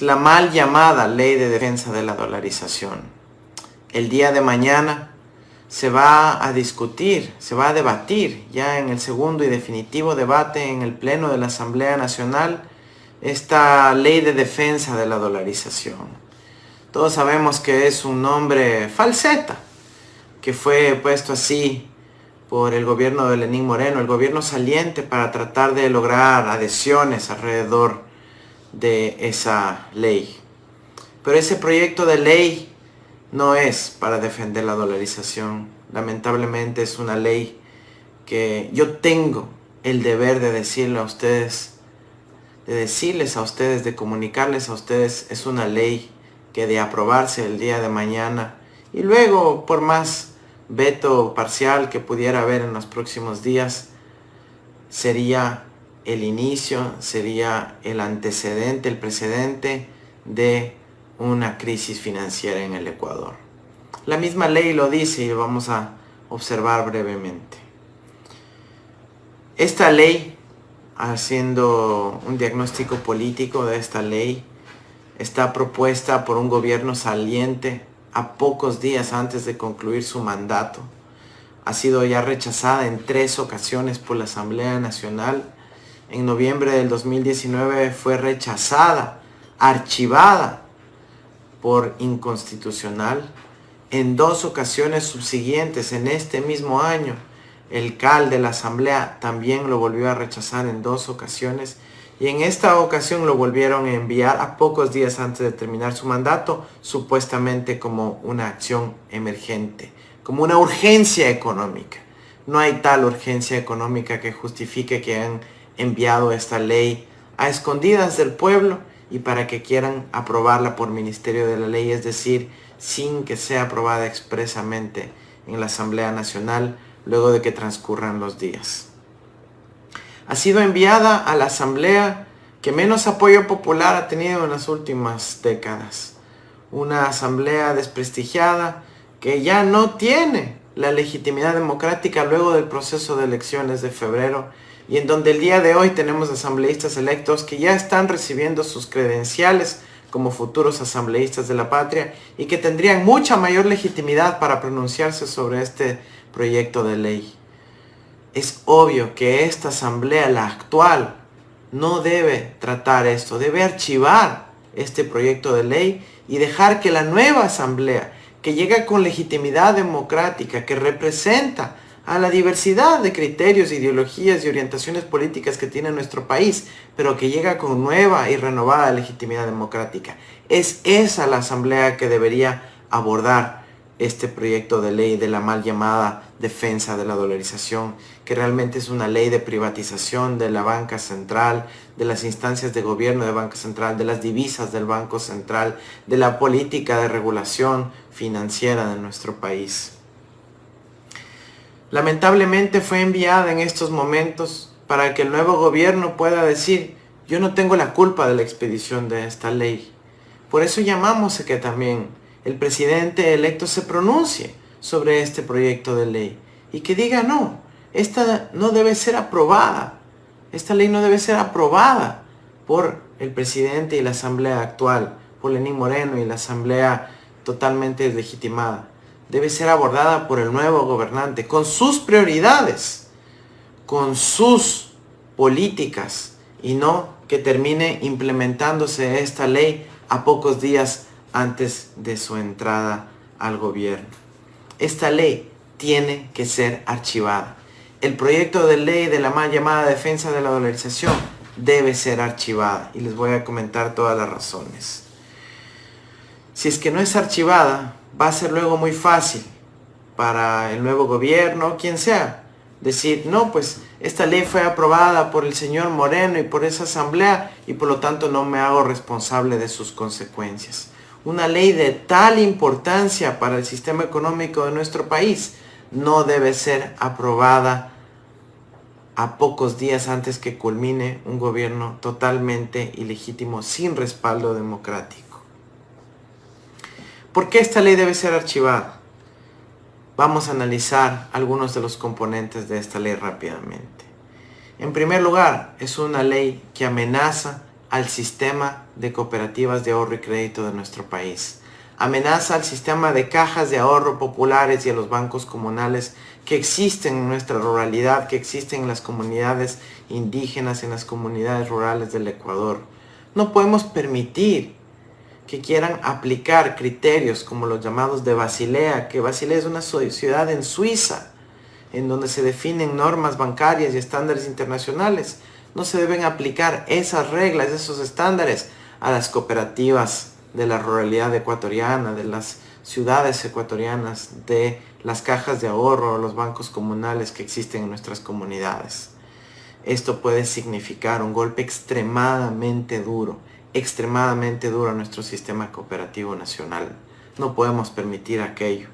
la mal llamada Ley de Defensa de la Dolarización. El día de mañana se va a discutir, se va a debatir ya en el segundo y definitivo debate en el Pleno de la Asamblea Nacional esta Ley de Defensa de la Dolarización. Todos sabemos que es un nombre falseta, que fue puesto así por el gobierno de Lenín Moreno, el gobierno saliente, para tratar de lograr adhesiones alrededor de esa ley. Pero ese proyecto de ley no es para defender la dolarización. Lamentablemente es una ley que yo tengo el deber de decirle a ustedes, de decirles a ustedes, de comunicarles a ustedes, es una ley que de aprobarse el día de mañana y luego por más veto parcial que pudiera haber en los próximos días, sería el inicio, sería el antecedente, el precedente de una crisis financiera en el Ecuador. La misma ley lo dice y lo vamos a observar brevemente. Esta ley, haciendo un diagnóstico político de esta ley, está propuesta por un gobierno saliente a pocos días antes de concluir su mandato. Ha sido ya rechazada en 3 ocasiones por la Asamblea Nacional. En noviembre del 2019 fue rechazada, archivada por inconstitucional. En 2 ocasiones subsiguientes en este mismo año, el CAL de la Asamblea también lo volvió a rechazar en 2 ocasiones. Y en esta ocasión lo volvieron a enviar a pocos días antes de terminar su mandato, supuestamente como una acción emergente, como una urgencia económica. No hay tal urgencia económica que justifique que han enviado esta ley a escondidas del pueblo y para que quieran aprobarla por Ministerio de la Ley, es decir, sin que sea aprobada expresamente en la Asamblea Nacional luego de que transcurran los días. Ha sido enviada a la Asamblea que menos apoyo popular ha tenido en las últimas décadas. Una Asamblea desprestigiada que ya no tiene la legitimidad democrática luego del proceso de elecciones de febrero y en donde el día de hoy tenemos asambleístas electos que ya están recibiendo sus credenciales como futuros asambleístas de la patria y que tendrían mucha mayor legitimidad para pronunciarse sobre este proyecto de ley. Es obvio que esta asamblea, la actual, no debe tratar esto, debe archivar este proyecto de ley y dejar que la nueva asamblea, que llega con legitimidad democrática, que representa a la diversidad de criterios, ideologías y orientaciones políticas que tiene nuestro país, pero que llega con nueva y renovada legitimidad democrática. Es esa la asamblea que debería abordar este proyecto de ley de la mal llamada defensa de la dolarización, que realmente es una ley de privatización de la banca central, de las instancias de gobierno de banca central, de las divisas del Banco Central, de la política de regulación financiera de nuestro país. Lamentablemente fue enviada en estos momentos para que el nuevo gobierno pueda decir: yo no tengo la culpa de la expedición de esta ley. Por eso llamamos a que también el presidente electo se pronuncie sobre este proyecto de ley y que diga: no, esta no debe ser aprobada, esta ley no debe ser aprobada por el presidente y la asamblea actual, por Lenín Moreno y la asamblea totalmente deslegitimada. Debe ser abordada por el nuevo gobernante con sus prioridades, con sus políticas, y no que termine implementándose esta ley a pocos días antes de su entrada al gobierno. Esta ley tiene que ser archivada. El proyecto de ley de la mal llamada defensa de la dolarización debe ser archivada y les voy a comentar todas las razones. Si es que no es archivada, va a ser luego muy fácil para el nuevo gobierno, quien sea, decir: no, pues esta ley fue aprobada por el señor Moreno y por esa asamblea y por lo tanto no me hago responsable de sus consecuencias. Una ley de tal importancia para el sistema económico de nuestro país no debe ser aprobada a pocos días antes que culmine un gobierno totalmente ilegítimo, sin respaldo democrático. ¿Por qué esta ley debe ser archivada? Vamos a analizar algunos de los componentes de esta ley rápidamente. En primer lugar, es una ley que amenaza al sistema de cooperativas de ahorro y crédito de nuestro país. Amenaza al sistema de cajas de ahorro populares y a los bancos comunales que existen en nuestra ruralidad, que existen en las comunidades indígenas, en las comunidades rurales del Ecuador. No podemos permitir que quieran aplicar criterios como los llamados de Basilea, que Basilea es una ciudad en Suiza, en donde se definen normas bancarias y estándares internacionales. No se deben aplicar esas reglas, esos estándares a las cooperativas de la ruralidad ecuatoriana, de las ciudades ecuatorianas, de las cajas de ahorro, los bancos comunales que existen en nuestras comunidades. Esto puede significar un golpe extremadamente duro a nuestro sistema cooperativo nacional. No podemos permitir aquello.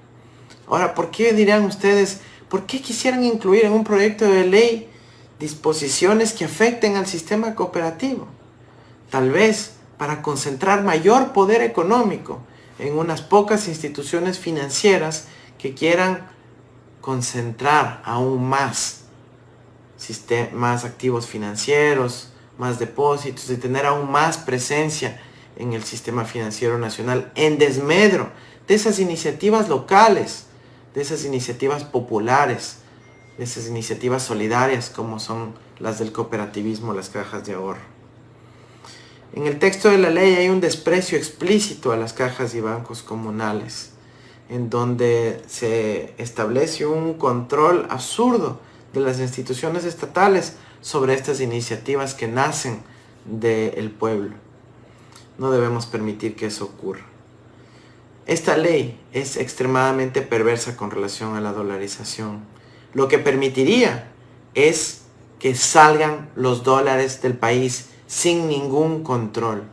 Ahora, ¿por qué dirán ustedes, por qué quisieran incluir en un proyecto de ley disposiciones que afecten al sistema cooperativo? Tal vez para concentrar mayor poder económico en unas pocas instituciones financieras que quieran concentrar aún más activos financieros, más depósitos y tener aún más presencia en el sistema financiero nacional en desmedro de esas iniciativas locales, de esas iniciativas populares, de esas iniciativas solidarias como son las del cooperativismo, las cajas de ahorro. En el texto de la ley hay un desprecio explícito a las cajas y bancos comunales, en donde se establece un control absurdo de las instituciones estatales sobre estas iniciativas que nacen del pueblo. No debemos permitir que eso ocurra. Esta ley es extremadamente perversa con relación a la dolarización. Lo que permitiría es que salgan los dólares del país sin ningún control,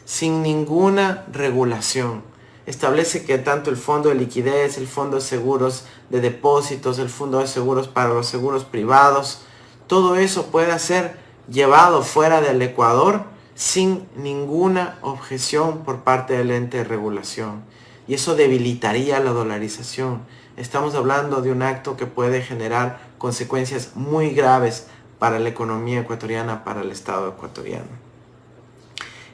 sin ninguna regulación. Establece que tanto el fondo de liquidez, el fondo de seguros de depósitos, el fondo de seguros para los seguros privados, todo eso pueda ser llevado fuera del Ecuador sin ninguna objeción por parte del ente de regulación. Y eso debilitaría la dolarización. Estamos hablando de un acto que puede generar consecuencias muy graves para la economía ecuatoriana, para el Estado ecuatoriano.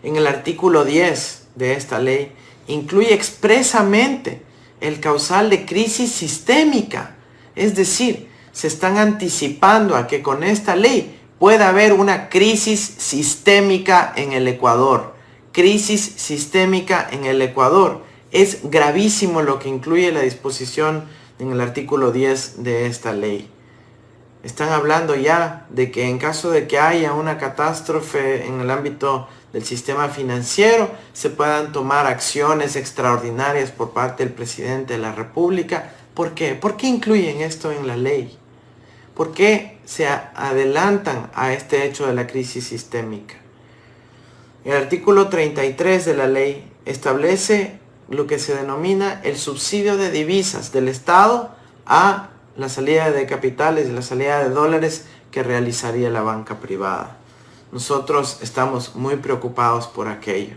En el artículo 10 de esta ley incluye expresamente el causal de crisis sistémica. Es decir, se están anticipando a que con esta ley pueda haber una crisis sistémica en el Ecuador. Crisis sistémica en el Ecuador. Es gravísimo lo que incluye la disposición en el artículo 10 de esta ley. Están hablando ya de que en caso de que haya una catástrofe en el ámbito del sistema financiero, se puedan tomar acciones extraordinarias por parte del presidente de la República. ¿Por qué? ¿Por qué incluyen esto en la ley? ¿Por qué se adelantan a este hecho de la crisis sistémica? El artículo 33 de la ley establece lo que se denomina el subsidio de divisas del Estado a la salida de capitales y la salida de dólares que realizaría la banca privada. Nosotros estamos muy preocupados por aquello.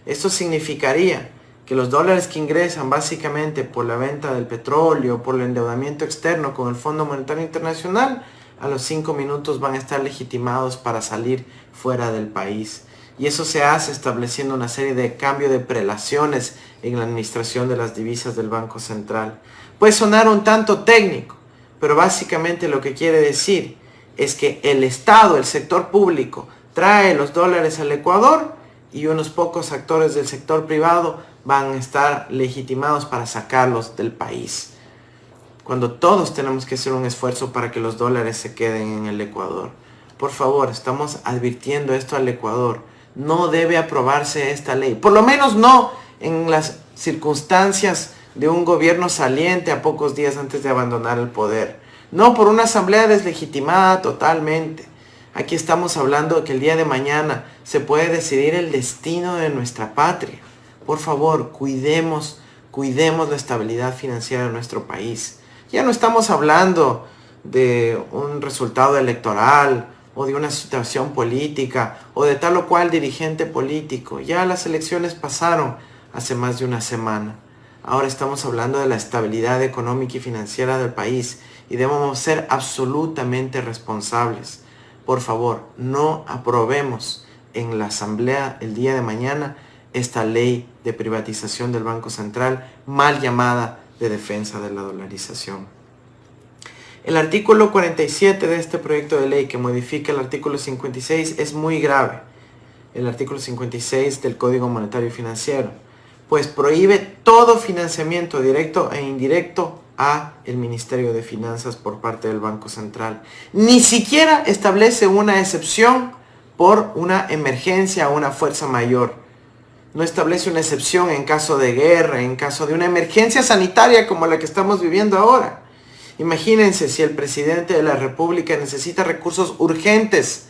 Esto significaría que los dólares que ingresan básicamente por la venta del petróleo, por el endeudamiento externo con el Fondo Monetario Internacional, a los 5 minutos van a estar legitimados para salir fuera del país. Y eso se hace estableciendo una serie de cambio de prelaciones en la administración de las divisas del Banco Central. Puede sonar un tanto técnico, pero básicamente lo que quiere decir es que el Estado, el sector público, trae los dólares al Ecuador y unos pocos actores del sector privado van a estar legitimados para sacarlos del país. Cuando todos tenemos que hacer un esfuerzo para que los dólares se queden en el Ecuador. Por favor, estamos advirtiendo esto al Ecuador. No debe aprobarse esta ley. Por lo menos no en las circunstancias de un gobierno saliente a pocos días antes de abandonar el poder. No por una asamblea deslegitimada totalmente. Aquí estamos hablando de que el día de mañana se puede decidir el destino de nuestra patria. Por favor, cuidemos la estabilidad financiera de nuestro país. Ya no estamos hablando de un resultado electoral o de una situación política o de tal o cual dirigente político. Ya las elecciones pasaron hace más de una semana. Ahora estamos hablando de la estabilidad económica y financiera del país y debemos ser absolutamente responsables. Por favor, no aprobemos en la Asamblea el día de mañana esta ley de privatización del Banco Central, mal llamada de defensa de la dolarización. El artículo 47 de este proyecto de ley, que modifica el artículo 56, es muy grave. El artículo 56 del Código Monetario y Financiero, pues prohíbe todo financiamiento directo e indirecto a el Ministerio de Finanzas por parte del Banco Central. Ni siquiera establece una excepción por una emergencia o una fuerza mayor. No establece una excepción en caso de guerra, en caso de una emergencia sanitaria como la que estamos viviendo ahora. Imagínense si el presidente de la República necesita recursos urgentes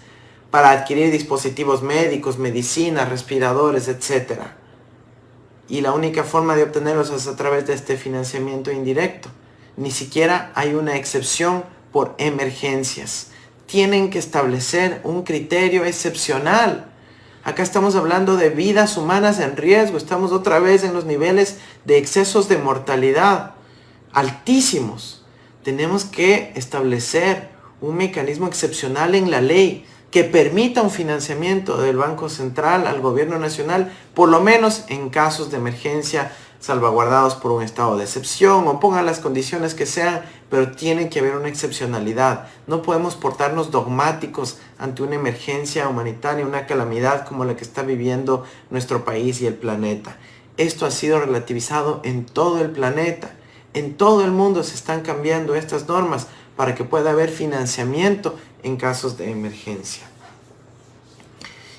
para adquirir dispositivos médicos, medicinas, respiradores, etc. Y la única forma de obtenerlos es a través de este financiamiento indirecto. Ni siquiera hay una excepción por emergencias. Tienen que establecer un criterio excepcional. Acá estamos hablando de vidas humanas en riesgo. Estamos otra vez en los niveles de excesos de mortalidad altísimos. Tenemos que establecer un mecanismo excepcional en la ley que permita un financiamiento del Banco Central al gobierno nacional, por lo menos en casos de emergencia salvaguardados por un estado de excepción, o pongan las condiciones que sean, pero tiene que haber una excepcionalidad. No podemos portarnos dogmáticos ante una emergencia humanitaria, una calamidad como la que está viviendo nuestro país y el planeta. Esto ha sido relativizado en todo el planeta. En todo el mundo se están cambiando estas normas para que pueda haber financiamiento en casos de emergencia.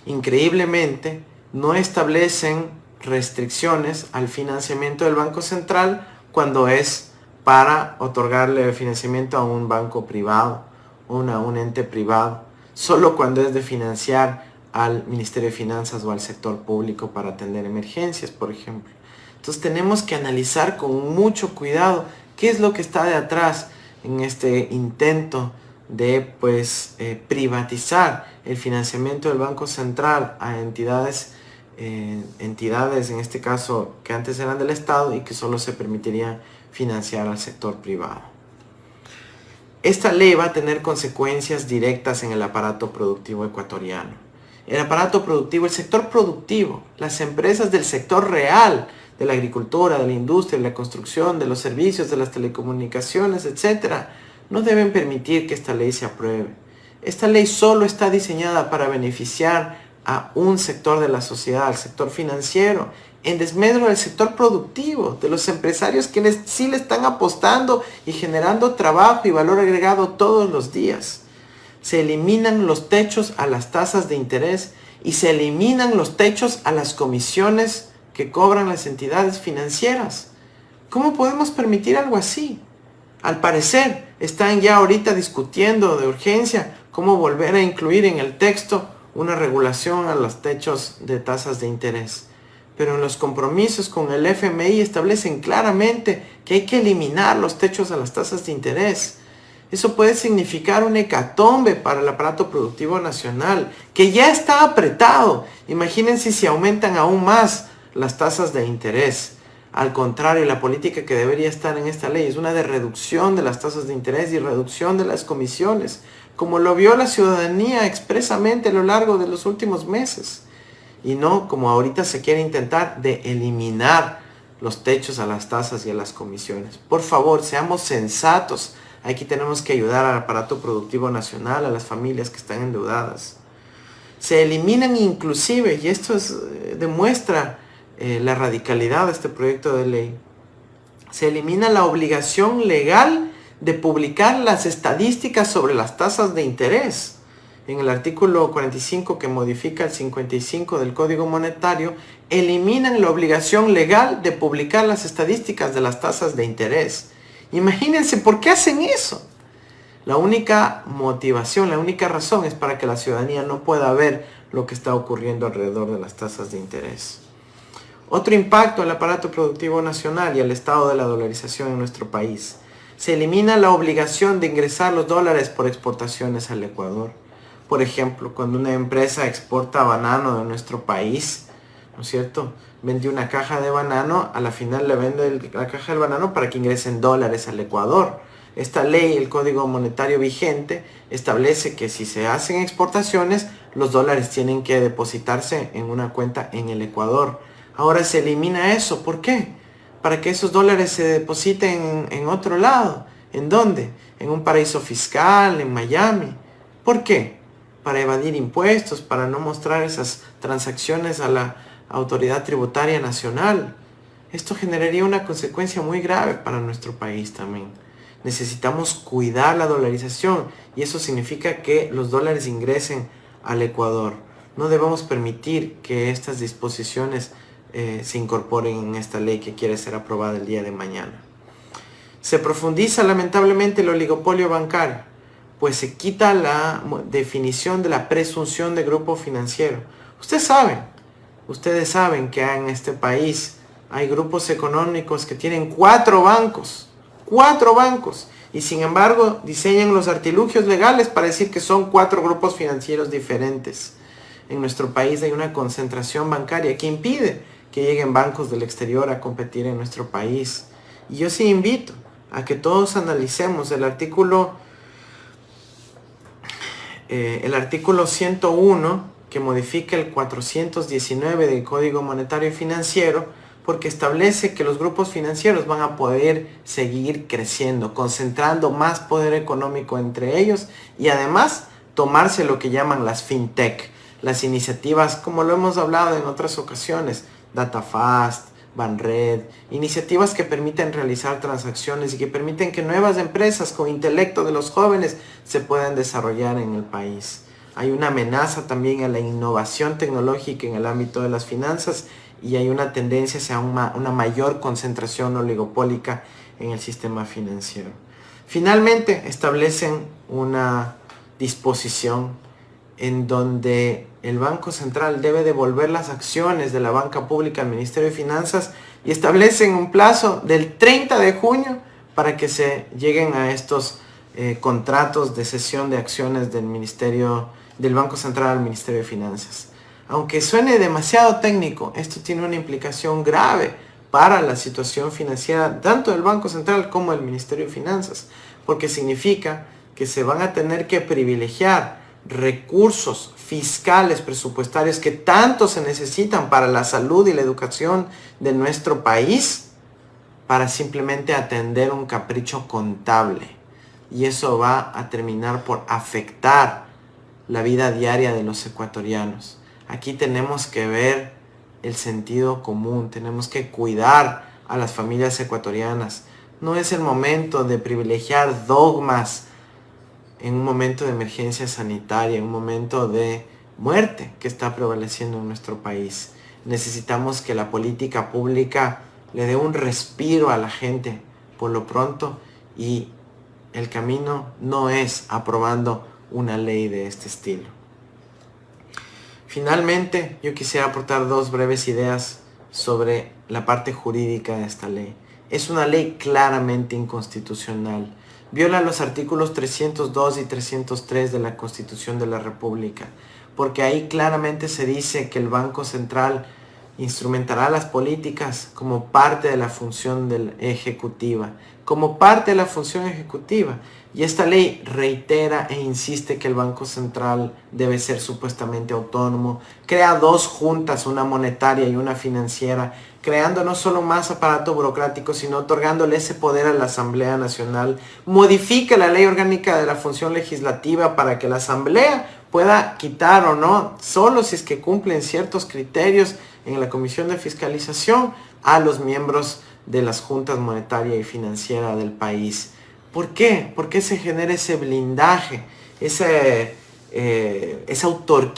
Increíblemente, no establecen restricciones al financiamiento del Banco Central cuando es para otorgarle financiamiento a un banco privado o a un ente privado, solo cuando es de financiar al Ministerio de Finanzas o al sector público para atender emergencias, por ejemplo. Entonces tenemos que analizar con mucho cuidado qué es lo que está de atrás en este intento de privatizar el financiamiento del Banco Central a entidades en este caso que antes eran del Estado y que solo se permitiría financiar al sector privado. Esta ley va a tener consecuencias directas en el aparato productivo ecuatoriano. El aparato productivo, el sector productivo, las empresas del sector real, de la agricultura, de la industria, de la construcción, de los servicios, de las telecomunicaciones, etc., no deben permitir que esta ley se apruebe. Esta ley solo está diseñada para beneficiar a un sector de la sociedad, al sector financiero, en desmedro del sector productivo, de los empresarios quienes sí le están apostando y generando trabajo y valor agregado todos los días. Se eliminan los techos a las tasas de interés y se eliminan los techos a las comisiones que cobran las entidades financieras. ¿Cómo podemos permitir algo así? Al parecer, están ya ahorita discutiendo de urgencia cómo volver a incluir en el texto una regulación a los techos de tasas de interés. Pero en los compromisos con el FMI establecen claramente que hay que eliminar los techos a las tasas de interés. Eso puede significar un hecatombe para el aparato productivo nacional, que ya está apretado. Imagínense si aumentan aún más las tasas de interés. Al contrario, la política que debería estar en esta ley es una de reducción de las tasas de interés y reducción de las comisiones, como lo vio la ciudadanía expresamente a lo largo de los últimos meses. Y no como ahorita se quiere intentar de eliminar los techos a las tasas y a las comisiones. Por favor, seamos sensatos. Aquí tenemos que ayudar al aparato productivo nacional, a las familias que están endeudadas. Se eliminan inclusive, y esto demuestra la radicalidad de este proyecto de ley, se elimina la obligación legal de publicar las estadísticas sobre las tasas de interés. En el artículo 45 que modifica el 55 del Código Monetario, eliminan la obligación legal de publicar las estadísticas de las tasas de interés. Imagínense, ¿por qué hacen eso? La única motivación, la única razón es para que la ciudadanía no pueda ver lo que está ocurriendo alrededor de las tasas de interés. Otro impacto al aparato productivo nacional y al estado de la dolarización en nuestro país. Se elimina la obligación de ingresar los dólares por exportaciones al Ecuador. Por ejemplo, cuando una empresa exporta banano de nuestro país, ¿no es cierto?, vende una caja de banano, a la final le vende la caja del banano para que ingresen dólares al Ecuador. Esta ley, el Código Monetario vigente, establece que si se hacen exportaciones, los dólares tienen que depositarse en una cuenta en el Ecuador. Ahora se elimina eso. ¿Por qué? Para que esos dólares se depositen en otro lado. ¿En dónde? En un paraíso fiscal, en Miami. ¿Por qué? Para evadir impuestos, para no mostrar esas transacciones a la autoridad tributaria nacional. Esto generaría una consecuencia muy grave para nuestro país también. Necesitamos cuidar la dolarización y eso significa que los dólares ingresen al Ecuador. No debemos permitir que estas disposiciones se incorporen en esta ley que quiere ser aprobada el día de mañana. Se profundiza lamentablemente el oligopolio bancario, pues se quita la definición de la presunción de grupo financiero. Ustedes saben que en este país hay grupos económicos que tienen 4 bancos, y sin embargo diseñan los artilugios legales para decir que son 4 grupos financieros diferentes. En nuestro país hay una concentración bancaria que impide que lleguen bancos del exterior a competir en nuestro país. Y yo sí invito a que todos analicemos el artículo 101 que modifica el 419 del Código Monetario y Financiero, porque establece que los grupos financieros van a poder seguir creciendo, concentrando más poder económico entre ellos y además tomarse lo que llaman las fintech, las iniciativas, como lo hemos hablado en otras ocasiones, DataFast, Banred, iniciativas que permiten realizar transacciones y que permiten que nuevas empresas con intelecto de los jóvenes se puedan desarrollar en el país. Hay una amenaza también a la innovación tecnológica en el ámbito de las finanzas y hay una tendencia hacia una mayor concentración oligopólica en el sistema financiero. Finalmente, establecen una disposición en donde el Banco Central debe devolver las acciones de la banca pública al Ministerio de Finanzas y establecen un plazo del 30 de junio para que se lleguen a estos contratos de cesión de acciones del Banco Central al Ministerio de Finanzas. Aunque suene demasiado técnico, esto tiene una implicación grave para la situación financiera tanto del Banco Central como del Ministerio de Finanzas, porque significa que se van a tener que privilegiar recursos fiscales, presupuestarios que tanto se necesitan para la salud y la educación de nuestro país para simplemente atender un capricho contable. Y eso va a terminar por afectar la vida diaria de los ecuatorianos. Aquí tenemos que ver el sentido común, tenemos que cuidar a las familias ecuatorianas. No es el momento de privilegiar dogmas en un momento de emergencia sanitaria, en un momento de muerte que está prevaleciendo en nuestro país. Necesitamos que la política pública le dé un respiro a la gente por lo pronto y el camino no es aprobando una ley de este estilo. Finalmente, yo quisiera aportar 2 breves ideas sobre la parte jurídica de esta ley. Es una ley claramente inconstitucional. Viola los artículos 302 y 303 de la Constitución de la República, porque ahí claramente se dice que el Banco Central instrumentará las políticas como parte de la función ejecutiva, Y esta ley reitera e insiste que el Banco Central debe ser supuestamente autónomo, crea 2 juntas, una monetaria y una financiera, creando no solo más aparato burocrático, sino otorgándole ese poder a la Asamblea Nacional, modifica la ley orgánica de la función legislativa para que la Asamblea pueda quitar o no, solo si es que cumplen ciertos criterios en la Comisión de Fiscalización, a los miembros de las juntas monetaria y financiera del país. ¿Por qué? ¿Por qué se genera ese blindaje, esa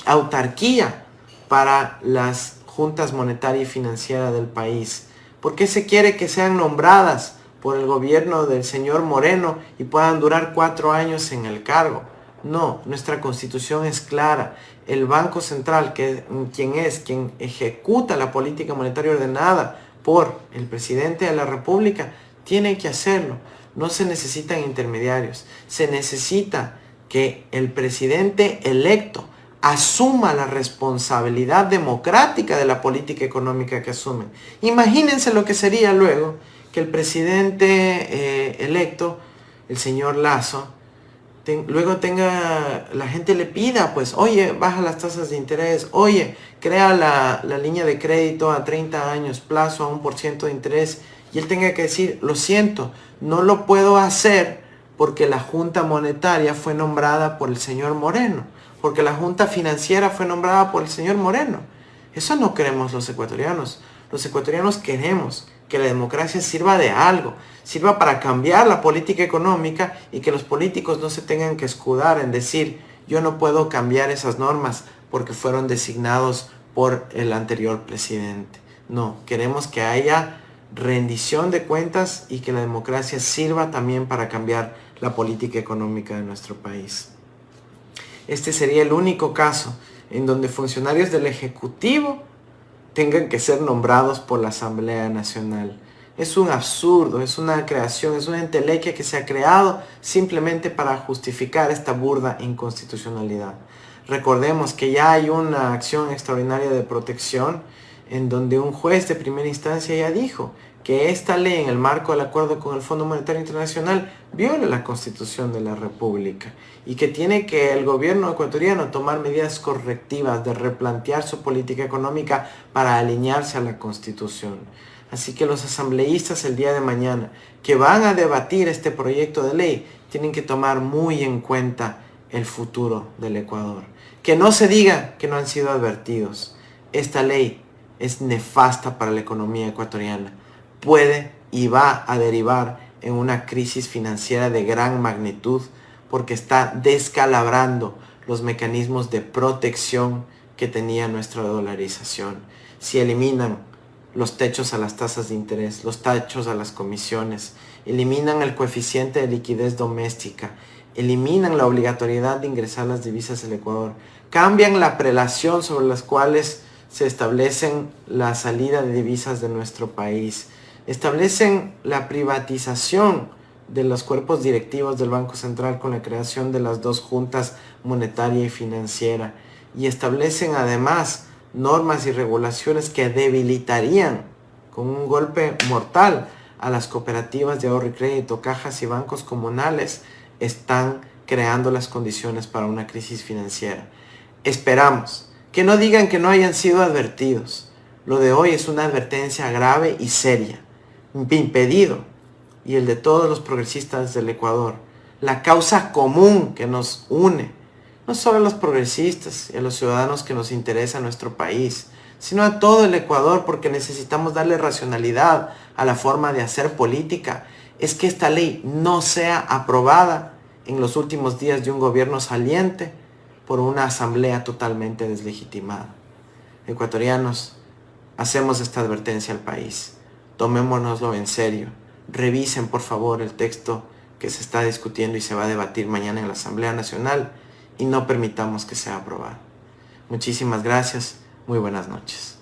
autarquía para las juntas monetaria y financiera del país? ¿Por qué se quiere que sean nombradas por el gobierno del señor Moreno y puedan durar 4 años en el cargo? No, nuestra Constitución es clara. El Banco Central, quien ejecuta la política monetaria ordenada por el presidente de la República, tiene que hacerlo. No se necesitan intermediarios. Se necesita que el presidente electo asuma la responsabilidad democrática de la política económica que asume. Imagínense lo que sería luego que el presidente electo el señor Lazo, luego la gente le pida, pues, oye, baja las tasas de interés, oye, crea la línea de crédito a 30 años, plazo a 1% de interés, y él tenga que decir, lo siento, no lo puedo hacer porque la Junta Monetaria fue nombrada por el señor Moreno, porque la Junta Financiera fue nombrada por el señor Moreno. Eso no queremos los ecuatorianos. Los ecuatorianos queremos que la democracia sirva de algo, sirva para cambiar la política económica y que los políticos no se tengan que escudar en decir, yo no puedo cambiar esas normas porque fueron designados por el anterior presidente. No, queremos que haya rendición de cuentas y que la democracia sirva también para cambiar la política económica de nuestro país. Este sería el único caso en donde funcionarios del Ejecutivo tengan que ser nombrados por la Asamblea Nacional. Es un absurdo, es una creación, es una entelequia que se ha creado simplemente para justificar esta burda inconstitucionalidad. Recordemos que ya hay una acción extraordinaria de protección en donde un juez de primera instancia ya dijo que esta ley en el marco del acuerdo con el Fondo Monetario Internacional viola la Constitución de la República y que tiene que el gobierno ecuatoriano tomar medidas correctivas de replantear su política económica para alinearse a la Constitución. Así que los asambleístas el día de mañana que van a debatir este proyecto de ley tienen que tomar muy en cuenta el futuro del Ecuador. Que no se diga que no han sido advertidos. Esta ley es nefasta para la economía ecuatoriana. Puede y va a derivar en una crisis financiera de gran magnitud porque está descalabrando los mecanismos de protección que tenía nuestra dolarización. Si eliminan los techos a las tasas de interés, los techos a las comisiones, eliminan el coeficiente de liquidez doméstica, eliminan la obligatoriedad de ingresar las divisas al Ecuador, cambian la prelación sobre las cuales se establecen la salida de divisas de nuestro país, establecen la privatización de los cuerpos directivos del Banco Central con la creación de las dos juntas monetaria y financiera y establecen además normas y regulaciones que debilitarían con un golpe mortal a las cooperativas de ahorro y crédito, cajas y bancos comunales, están creando las condiciones para una crisis financiera. Esperamos que no digan que no hayan sido advertidos. Lo de hoy es una advertencia grave y seria. Impedido, y el de todos los progresistas del Ecuador, la causa común que nos une, no solo a los progresistas y a los ciudadanos que nos interesa nuestro país, sino a todo el Ecuador porque necesitamos darle racionalidad a la forma de hacer política, es que esta ley no sea aprobada en los últimos días de un gobierno saliente por una asamblea totalmente deslegitimada. Ecuatorianos, hacemos esta advertencia al país. Tomémonoslo en serio. Revisen por favor el texto que se está discutiendo y se va a debatir mañana en la Asamblea Nacional y no permitamos que sea aprobado. Muchísimas gracias. Muy buenas noches.